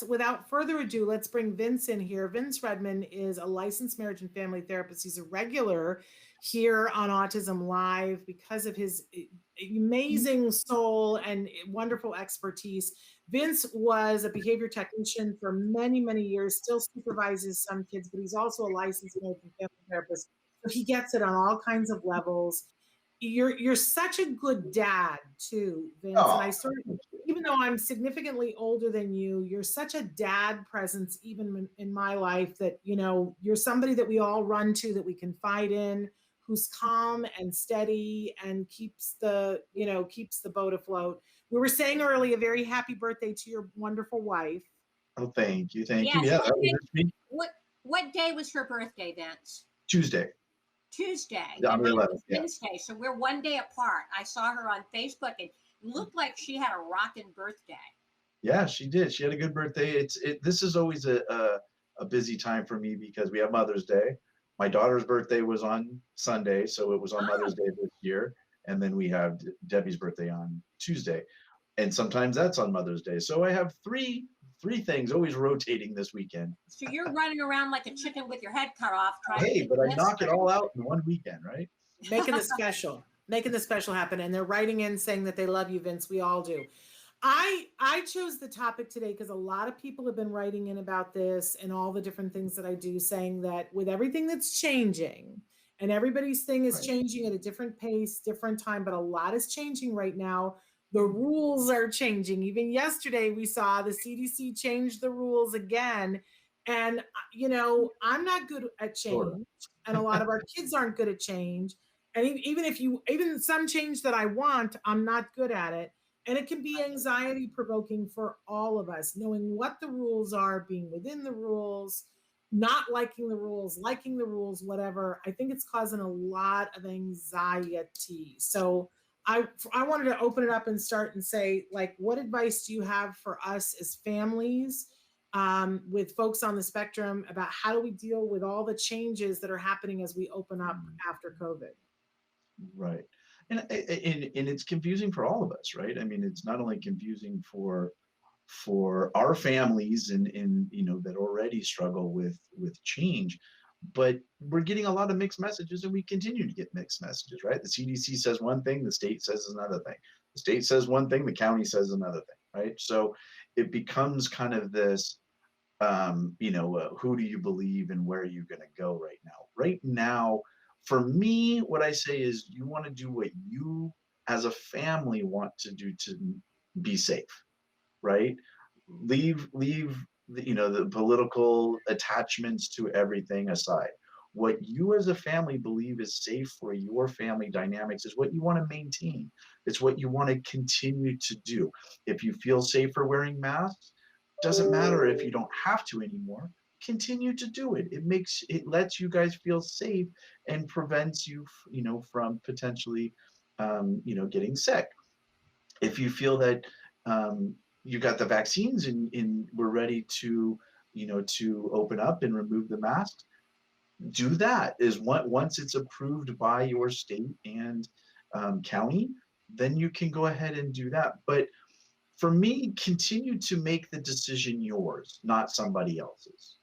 without further ado, let's bring Vince in here. Vince Redmond is a licensed marriage and family therapist. He's a regular here on Autism Live because of his amazing soul and wonderful expertise. Vince was a behavior technician for many, many years, still supervises some kids, but he's also a licensed marriage and family therapist. So he gets it on all kinds of levels. You're such a good dad too, Vince. Oh. And I sort of, even though I'm significantly older than you, you're such a dad presence even in my life that, you know, you're somebody that we all run to, that we confide in, who's calm and steady and keeps the boat afloat. We were saying earlier, a very happy birthday to your wonderful wife. Oh, thank you. Thank Yes, you. Yeah, that was me. What day was her birthday, Vince? Tuesday. Yeah, on the 11th, yeah. Wednesday. So we're one day apart. I saw her on Facebook and it looked like she had a rockin' birthday. Yeah, she did. She had a good birthday. This is always a busy time for me because we have Mother's Day. My daughter's birthday was on Sunday, so it was on Mother's Day this year. And then we have Debbie's birthday on Tuesday. And sometimes that's on Mother's Day. So I have three things always rotating this weekend. So you're running around like a chicken with your head cut off. Hey, but I knock it all out in one weekend, right? Making the special happen. And they're writing in saying that they love you, Vince. We all do. I chose the topic today because a lot of people have been writing in about this and all the different things that I do, saying that with everything that's changing and everybody's thing is changing at a different pace, different time, but a lot is changing right now. The rules are changing. Even yesterday, we saw the CDC change the rules again. And, you know, I'm not good at change. And a lot of our kids aren't good at change. And even some change that I want, I'm not good at it. And it can be anxiety provoking for all of us, knowing what the rules are, being within the rules, not liking the rules, liking the rules, whatever. I think it's causing a lot of anxiety. So I wanted to open it up and start and say, like, what advice do you have for us as families with folks on the spectrum about how do we deal with all the changes that are happening as we open up after COVID? Right. And it's confusing for all of us, right? I mean, it's not only confusing for our families and you know that already struggle with change, but we're getting a lot of mixed messages, and we continue to get mixed messages, right? The CDC says one thing, the state says another thing. The state says one thing, the county says another thing, right? So it becomes kind of this, who do you believe and where are you going to go right now? Right now, for me, what I say is you want to do what you as a family want to do to be safe, right? Leave the political attachments to everything aside. What you as a family believe is safe for your family dynamics is what you want to maintain. It's what you want to continue to do. If you feel safer wearing masks, doesn't matter if you don't have to anymore. Continue to do it. It lets you guys feel safe and prevents you, from potentially, getting sick. If you feel that you got the vaccines and we're ready to open up and remove the masks, do that. Once it's approved by your state and county, then you can go ahead and do that. But for me, continue to make the decision yours, not somebody else's,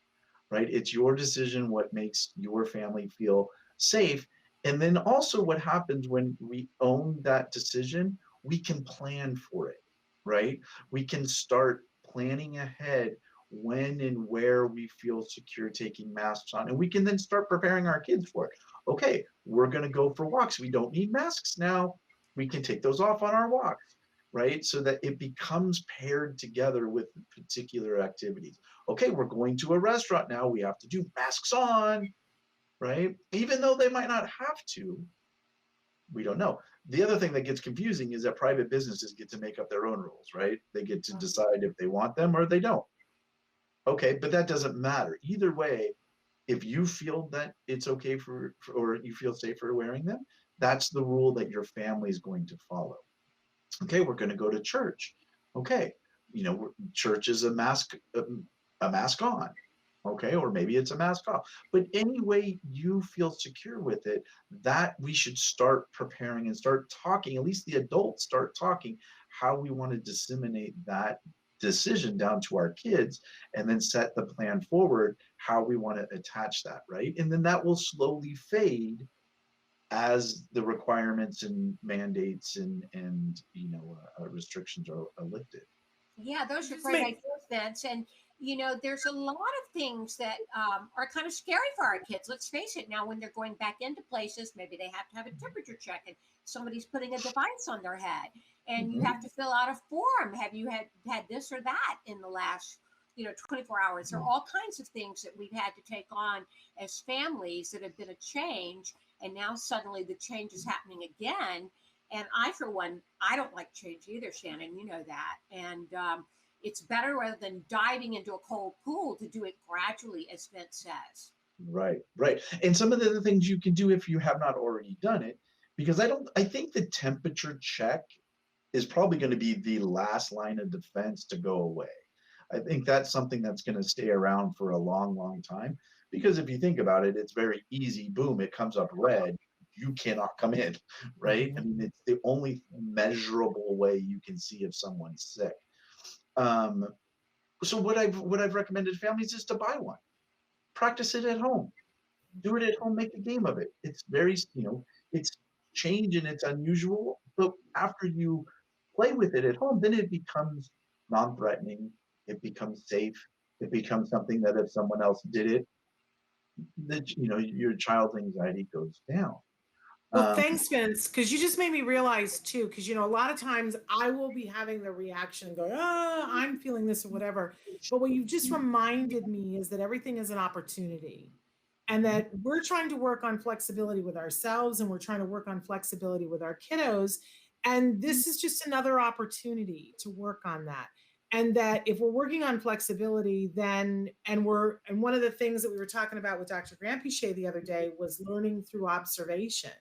right? It's your decision, what makes your family feel safe. And then also what happens when we own that decision, we can plan for it, right? We can start planning ahead when and where we feel secure taking masks on. And we can then start preparing our kids for it. Okay, we're going to go for walks. We don't need masks now. We can take those off on our walks, right? So that it becomes paired together with particular activities. Okay, we're going to a restaurant now. We have to do masks on, right? Even though they might not have to. We don't know. The other thing that gets confusing is that private businesses get to make up their own rules, right? They get to decide if they want them or they don't. Okay, but that doesn't matter. Either way, if you feel that it's okay or you feel safer wearing them, that's the rule that your family is going to follow. Okay, we're going to go to church. Okay, church is a mask on. Okay, or maybe it's a mask off. But any way you feel secure with it, that we should start preparing and start talking, at least the adults start talking, how we want to disseminate that decision down to our kids and then set the plan forward how we want to attach that, right? And then that will slowly fade as the requirements and mandates and restrictions are lifted. Yeah, those are Just great make ideas, Vince. And there's a lot of things that are kind of scary for our kids. Let's face it. Now, when they're going back into places, maybe they have to have a temperature check, and somebody's putting a device on their head, and you Mhm. have to fill out a form. Have you had this or that in the last 24 hours? There are all kinds of things that we've had to take on as families that have been a change, and now suddenly the change is happening again. And I, for one, I don't like change either, Shannon. You know that. And it's better rather than diving into a cold pool to do it gradually, as Vince says. Right, right. And some of the other things you can do if you have not already done it, because I think the temperature check is probably going to be the last line of defense to go away. I think that's something that's going to stay around for a long, long time. Because if you think about it, it's very easy. Boom, it comes up red. You cannot come in, right? I Mhm. mean, it's the only measurable way you can see if someone's sick. Um, so what I've recommended families is to buy one, practice it at home, do it at home, make a game of it. It's very, it's change and it's unusual, but after you play with it at home, then it becomes non-threatening, it becomes safe, it becomes something that if someone else did it, that your child's anxiety goes down. Well, Um, thanks, Vince, because you just made me realize too, because a lot of times I will be having the reaction and go, oh, I'm feeling this or whatever. But what you just reminded me is that everything is an opportunity and that we're trying to work on flexibility with ourselves and we're trying to work on flexibility with our kiddos. And this is just another opportunity to work on that. And that if we're working on flexibility, then and one of the things that we were talking about with Dr. Granpeesheh the other day was learning through observation,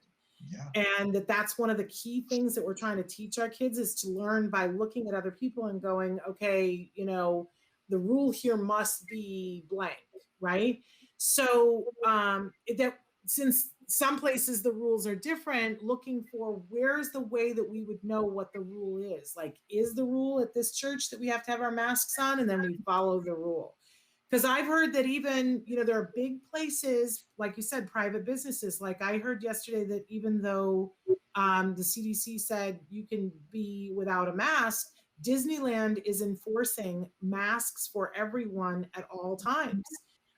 yeah, and that's one of the key things that we're trying to teach our kids is to learn by looking at other people and going, okay, the rule here must be blank, right? So that since some places the rules are different, looking for where's the way that we would know what the rule is. Like, is the rule at this church that we have to have our masks on, and then we follow the rule? Because I've heard that even, there are big places, like you said, private businesses. Like I heard yesterday that even though the CDC said you can be without a mask, Disneyland is enforcing masks for everyone at all times.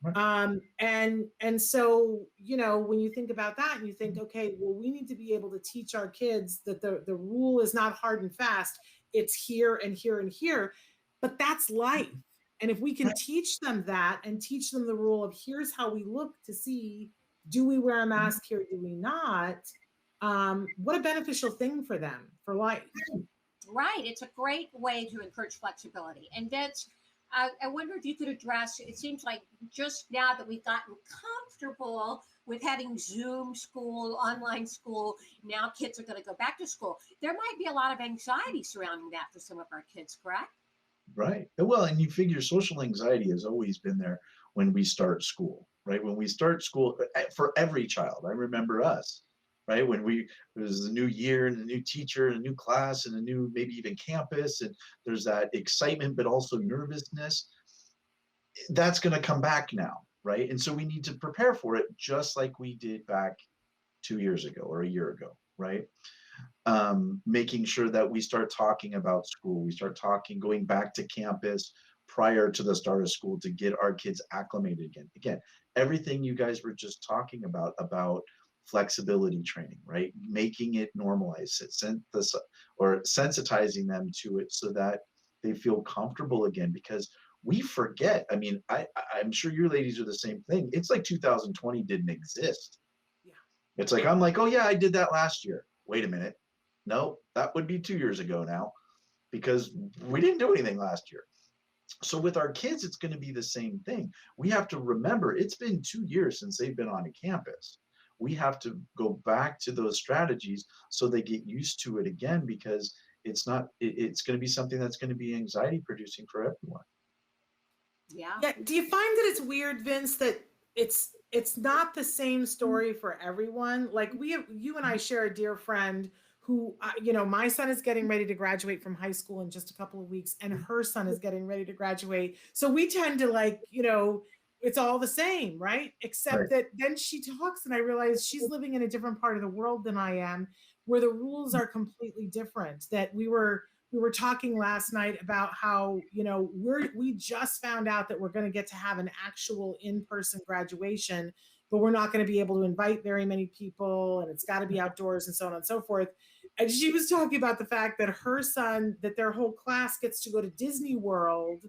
right. And so, when you think about that and you think, okay, well, we need to be able to teach our kids that the rule is not hard and fast. It's here and here and here, but that's life. And if we can teach them that and teach them the rule of here's how we look to see, do we wear a mask here? Do we not? What a beneficial thing for them for life. Right. It's a great way to encourage flexibility. And Vince, I wonder if you could address, it seems like just now that we've gotten comfortable with having Zoom school, online school, now kids are going to go back to school. There might be a lot of anxiety surrounding that for some of our kids, correct? Right. Well, and you figure social anxiety has always been there when we start school, right? When we start school for every child. I remember us, right? When it was a new year and a new teacher and a new class and a new, maybe even campus, and there's that excitement, but also nervousness. That's going to come back now, right? And so we need to prepare for it just like we did back 2 years ago or a year ago, right? Making sure that we start talking about school, we start talking, going back to campus prior to the start of school to get our kids acclimated again. Again, everything you guys were just talking about flexibility training, right? Making it normalized, or sensitizing them to it so that they feel comfortable again. Because we forget. I mean, I'm sure your ladies are the same thing. It's like 2020 didn't exist. Yeah. It's like, I'm like, oh yeah, I did that last year. Wait a minute. No, that would be 2 years ago now because we didn't do anything last year. So with our kids, it's going to be the same thing. We have to remember it's been 2 years since they've been on a campus. We have to go back to those strategies so they get used to it again, because it's going to be something that's going to be anxiety producing for everyone. Yeah. Yeah. Do you find that it's weird, Vince, that it's not the same story for everyone? Like you and I share a dear friend who, you know, my son is getting ready to graduate from high school in just a couple of weeks, and her son is getting ready to graduate. So we tend to, like, you know, it's all the same, right? Except Right. that then she talks and I realize she's living in a different part of the world than I am, where the rules are completely different. That we were talking last night about how, you know, we just found out that we're going to get to have an actual in-person graduation, but we're not going to be able to invite very many people, and it's got to be outdoors and so on and so forth. And she was talking about the fact that her son, that their whole class gets to go to Disney World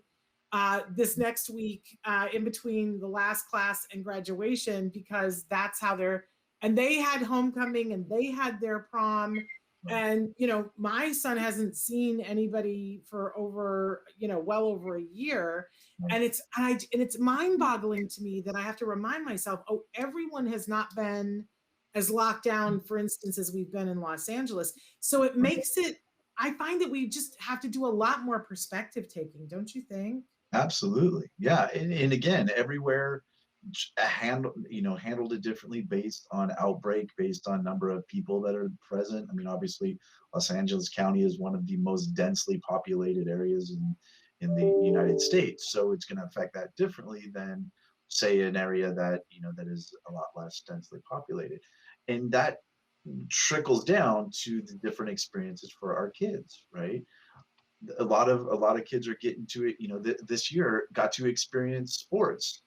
this next week, in between the last class and graduation, because that's how and they had homecoming and they had their prom. And, you know, my son hasn't seen anybody for over, you know, well over a year. And it's mind boggling to me that I have to remind myself, oh, everyone has not been as locked down, for instance, as we've been in Los Angeles. So it makes it, I find that we just have to do a lot more perspective taking, don't you think? Absolutely. Yeah. And again, everywhere handled it differently based on outbreak, based on number of people that are present. I mean, obviously, Los Angeles County is one of the most densely populated areas in the United States. So it's going to affect that differently than, say, an area that, you know, that is a lot less densely populated. And that trickles down to the different experiences for our kids, right? A lot of kids are getting to it, you know, this year got to experience sports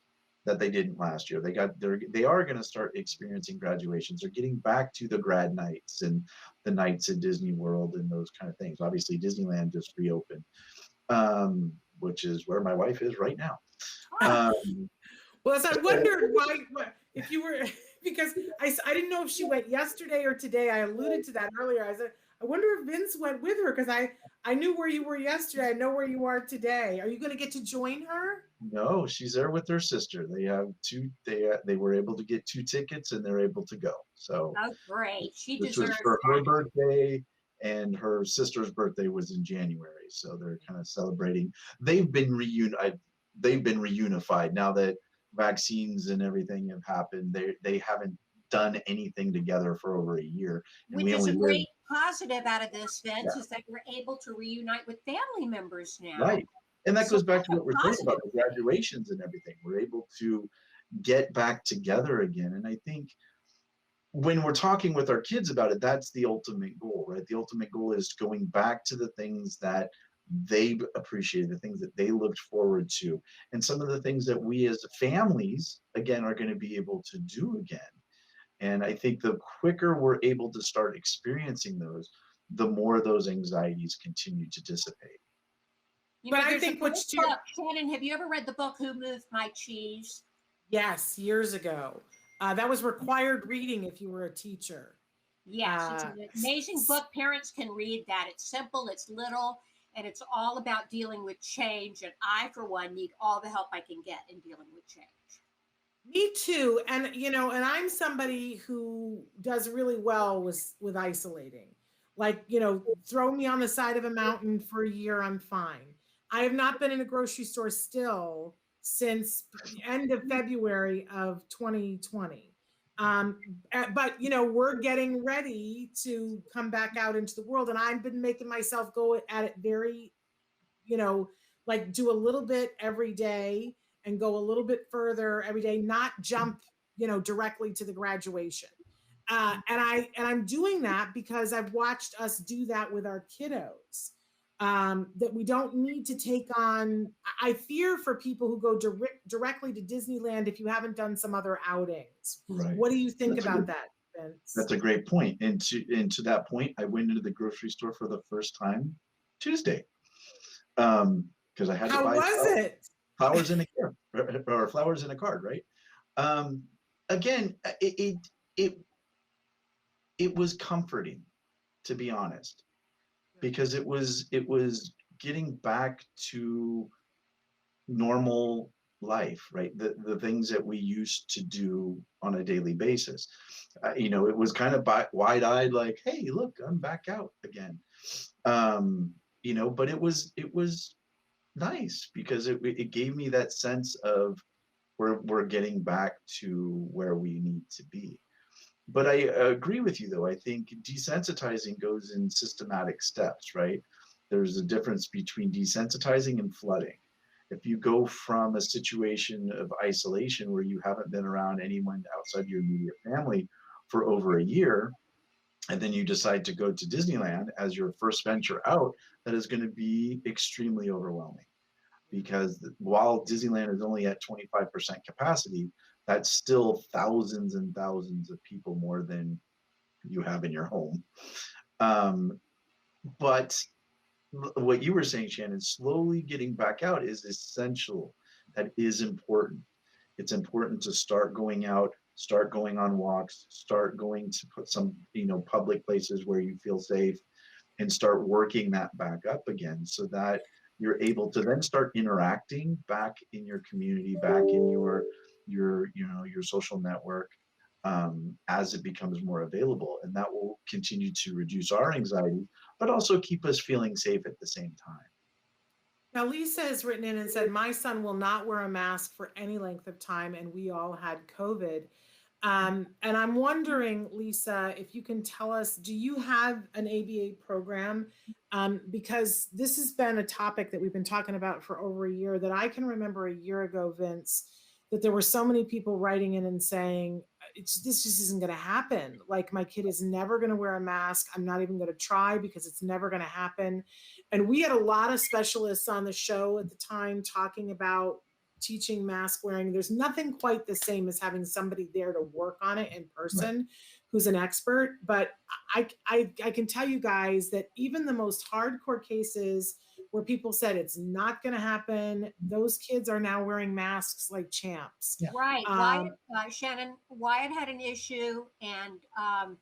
that they didn't last year. They are going to start experiencing graduations. They're getting back to the grad nights and the nights at Disney World and those kind of things. Obviously, Disneyland just reopened, which is where my wife is right now. Well, so I wondered why if you were because I didn't know if she went yesterday or today. I alluded to that earlier. I said, I wonder if Vince went with her, because I knew where you were yesterday. I know where you are today. Are you going to get to join her? No, she's there with her sister. They have two. They were able to get 2 tickets and they're able to go. So Oh, great. She this was deserves for her that. birthday, and her sister's birthday was in January. So they're kind of celebrating. They've been reunified now that vaccines and everything have happened. They haven't done anything together for over a year, and Which we is only a live. great positive out of this, Yeah, Vince, is that you're able to reunite with family members now. right. And that So goes back that's to a what we're saying about positive the thing. graduations and everything. We're able to get back together again. And I think when we're talking with our kids about it, that's the ultimate goal, right? The ultimate goal is going back to the things that they appreciated, the things that they looked forward to, and some of the things that we as families, again, are going to be able to do again. And I think the quicker we're able to start experiencing those, the more those anxieties continue to dissipate. You But know, I there's a think great what's to your book. Shannon, have you ever read the book Who Moved My Cheese? yes, years ago, that was required reading if you were a teacher. Yes, it's Uh, an amazing book. Parents can read that. It's simple, it's little, and it's all about dealing with change. And I, for one, need all the help I can get in dealing with change. Me too. And you know, and I'm somebody who does really well with isolating. Like, you know, throw me on the side of a mountain for a year, I'm fine. I have not been in a grocery store still since the end of February of 2020. Um, but you know, we're getting ready to come back out into the world, and I've been making myself go at it very, you know, like do a little bit every day and go a little bit further every day, not jump, you know, directly to the graduation. And I'm doing that because I've watched us do that with our kiddos. That we don't need to take on. I fear for people who go directly to Disneyland if you haven't done some other outings. Right. What do you think That's a about good. that, Vince? That's a great point. And to that point, I went into the grocery store for the first time Tuesday, because I had to How buy was it? flowers in a card, or flowers in a card, right? Um, Again, it it was comforting, to be honest, because it was getting back to normal life, right? The things that we used to do on a daily basis. It was kind of wide-eyed, like, hey, look, I'm back out again. But it was nice because it gave me that sense of we're getting back to where we need to be. But I agree with you, though. I think desensitizing goes in systematic steps, right? There's a difference between desensitizing and flooding. If you go from a situation of isolation where you haven't been around anyone outside your immediate family for over a year, and then you decide to go to Disneyland as your first venture out, that is going to be extremely overwhelming. Because while Disneyland is only at 25% capacity, that's still thousands and thousands of people more than you have in your home. But what you were saying, Shannon, slowly getting back out is essential. That is important. It's important to start going out, start going on walks, start going to put some, public places where you feel safe, and start working that back up again, so that you're able to then start interacting back in your community, back in your social network, as it becomes more available. And that will continue to reduce our anxiety, but also keep us feeling safe at the same time. Now, Lisa has written in and said, my son will not wear a mask for any length of time, and we all had COVID. And I'm wondering, Lisa, if you can tell us, do you have an ABA program? Because this has been a topic that we've been talking about for over a year, that I can remember a year ago, Vince, that there were so many people writing in and saying, this just isn't going to happen. Like, my kid is never going to wear a mask. I'm not even going to try because it's never going to happen. And we had a lot of specialists on the show at the time talking about teaching mask wearing. There's nothing quite the same as having somebody there to work on it in person, right, who's an expert. But I can tell you guys that even the most hardcore cases where people said it's not going to happen, those kids are now wearing masks like champs. Yeah. Right. Shannon, Wyatt had an issue, and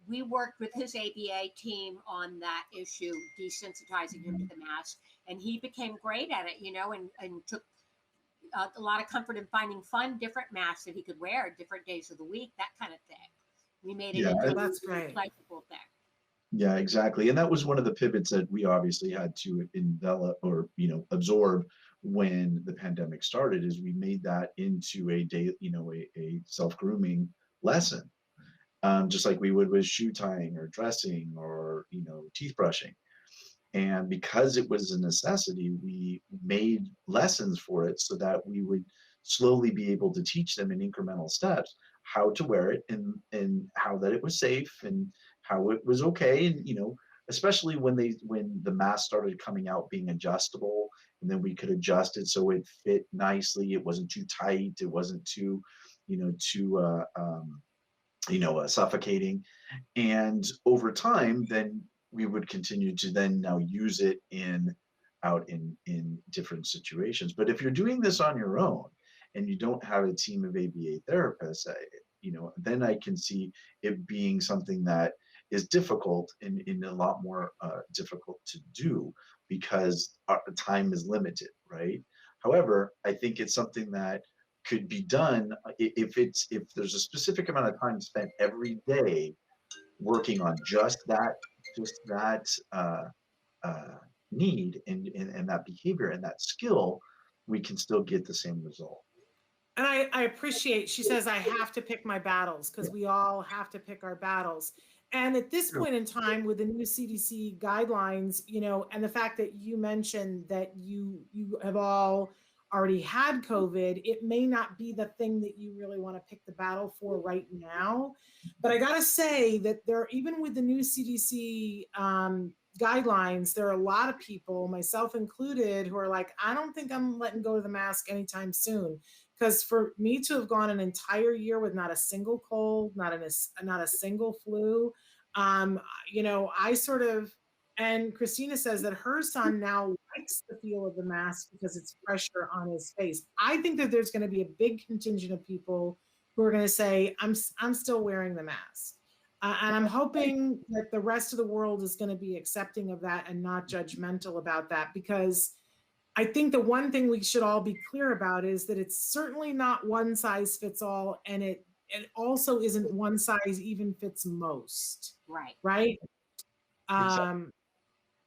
we worked with his ABA team on that issue, desensitizing him to the mask, and he became great at it, and took a lot of comfort in finding different masks that he could wear at different days of the week, that kind of thing. We made it into that's great. Flexible thing. Yeah, exactly. And that was one of the pivots that we obviously had to envelop or, absorb when the pandemic started, is we made that into a day, a self-grooming lesson. Just like we would with shoe tying or dressing or, teeth brushing. And because it was a necessity, we made lessons for it so that we would slowly be able to teach them in incremental steps how to wear it, and how that it was safe, and how it was okay. And, especially when the mask started coming out being adjustable, and then we could adjust it so it fit nicely. It wasn't too tight. It wasn't too, suffocating. And over time, then we would continue to then now use it out in different situations. But if you're doing this on your own and you don't have a team of ABA therapists, then I can see it being something that is difficult, and a lot more difficult to do, because our time is limited, right? However, I think it's something that could be done if there's a specific amount of time spent every day working on just that need and that behavior and that skill, we can still get the same result. And I appreciate, she says, I have to pick my battles, because we all have to pick our battles. And at this point in time, with the new CDC guidelines, and the fact that you mentioned that you have all already had COVID, it may not be the thing that you really want to pick the battle for right now. But I got to say that even with the new CDC guidelines, there are a lot of people, myself included, who are like, I don't think I'm letting go of the mask anytime soon. Because for me to have gone an entire year with not a single cold, not a single flu, I sort of, and Christina says that her son now likes the feel of the mask because it's pressure on his face. I think that there's going to be a big contingent of people who are going to say, I'm still wearing the mask. And I'm hoping that the rest of the world is going to be accepting of that and not judgmental about that, because I think the one thing we should all be clear about is that it's certainly not one size fits all, and it also isn't one size even fits most. Right. Exactly.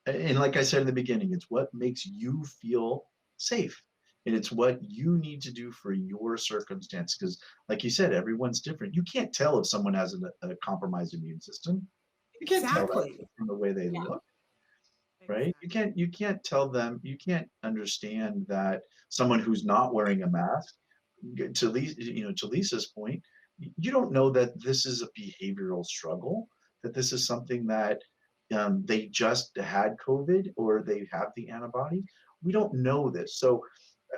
And like I said in the beginning, it's what makes you feel safe. And it's what you need to do for your circumstance. Because, like you said, everyone's different. You can't tell if someone has a compromised immune system. You can't tell that Exactly. from the way they Yeah. look, right? Exactly. You can't tell them. You can't understand that someone who's not wearing a mask. To Lisa's point, you don't know that this is a behavioral struggle. That this is something that they just had COVID or they have the antibody. We don't know this, so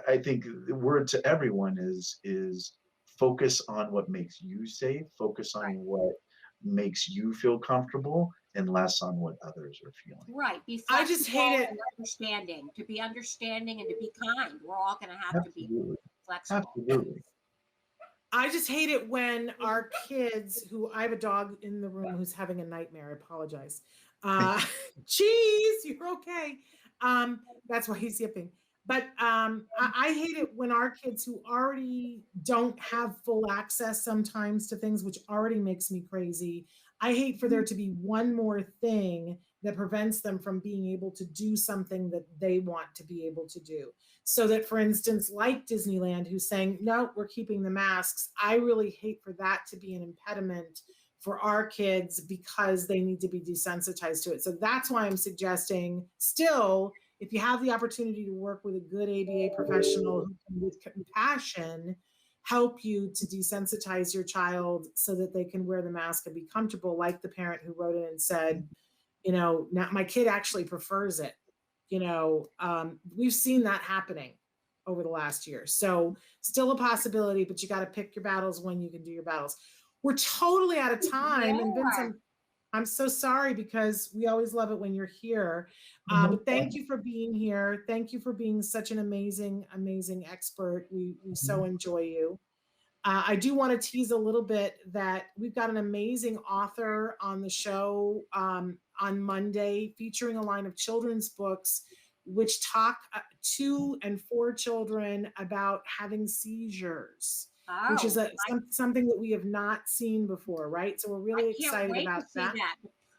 I think the word to everyone is focus on what makes you safe, focus on Right. what makes you feel comfortable, and less on what others are feeling. Right. Be I just hate flexible it. and understanding. To be understanding and to be kind. We're all going to have to be Absolutely, flexible. absolutely. I just hate it when our kids, who I have a dog in the room who's having a nightmare. I apologize. Uh, Cheese, you're okay. That's why he's yipping. But I hate it when our kids who already don't have full access sometimes to things, which already makes me crazy. I hate for there to be one more thing that prevents them from being able to do something that they want to be able to do. So that, for instance, like Disneyland, who's saying, no, we're keeping the masks. I really hate for that to be an impediment for our kids because they need to be desensitized to it. So that's why I'm suggesting still, if you have the opportunity to work with a good ABA professional who can, with compassion, help you to desensitize your child so that they can wear the mask and be comfortable, like the parent who wrote in and said, now my kid actually prefers it. We've seen that happening over the last year. So still a possibility, but you got to pick your battles when you can do your battles. We're totally out of time. And Vince, Yeah. I'm so sorry because we always love it when you're here. But thank you for being here. Thank you for being such an amazing, amazing expert. We so enjoy you. I do want to tease a little bit that we've got an amazing author on the show on Monday featuring a line of children's books which talk to and for children about having seizures, which is Oh, something that we have not seen before, right? So we're really I can't excited wait about to see that, that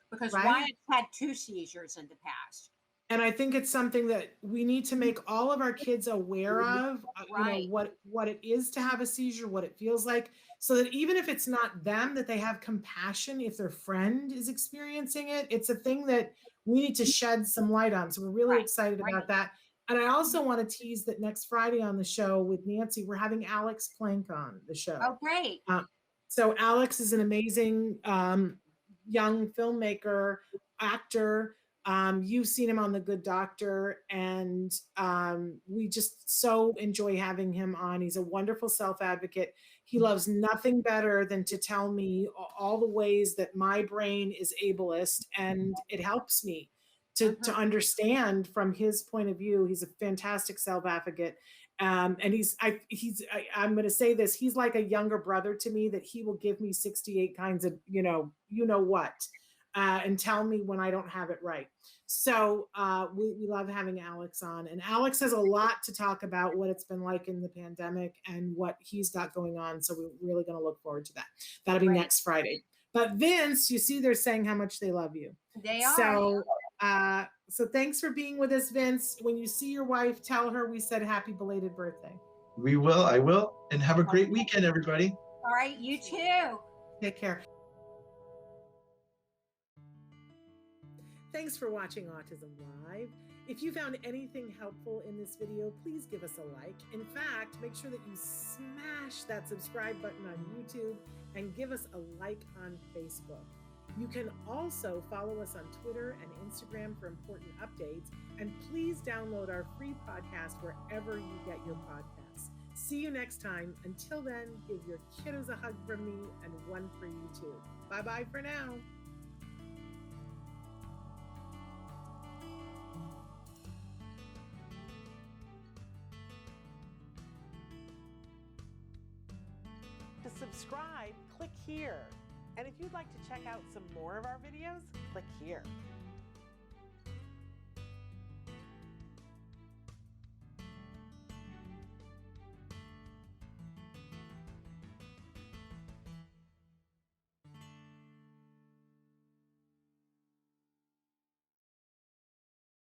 because right? Wyatt's had 2 seizures in the past. And I think it's something that we need to make all of our kids aware of, Right. what it is to have a seizure, what it feels like, so that even if it's not them, that they have compassion if their friend is experiencing it. It's a thing that we need to shed some light on. So we're really Right. excited Right. about that. And I also want to tease that next Friday on the show with Nancy, we're having Alex Plank on the show. Oh, great. So Alex is an amazing young filmmaker, actor. You've seen him on The Good Doctor, and we just so enjoy having him on. He's a wonderful self-advocate. He loves nothing better than to tell me all the ways that my brain is ableist, and it helps me to understand from his point of view. He's a fantastic self-advocate. And I'm going to say this, he's like a younger brother to me, that he will give me 68 kinds of, what, and tell me when I don't have it right. So we love having Alex on, and Alex has a lot to talk about what it's been like in the pandemic and what he's got going on. So we're really going to look forward to that. That'll be next Friday. But Vince, you see, they're saying how much they love you. They are. So thanks for being with us, Vince. When you see your wife, tell her we said happy belated birthday. We will. I will. And have a great weekend, everybody. All right. You too. Take care. Thanks for watching Autism Live. If you found anything helpful in this video, please give us a like. In fact, make sure that you smash that subscribe button on YouTube and give us a like on Facebook. You can also follow us on Twitter and Instagram for important updates. And please download our free podcast wherever you get your podcasts. See you next time. Until then, give your kiddos a hug from me and one for you too. Bye-bye for now. To subscribe, click here. And if you'd like to check out some more of our videos, click here.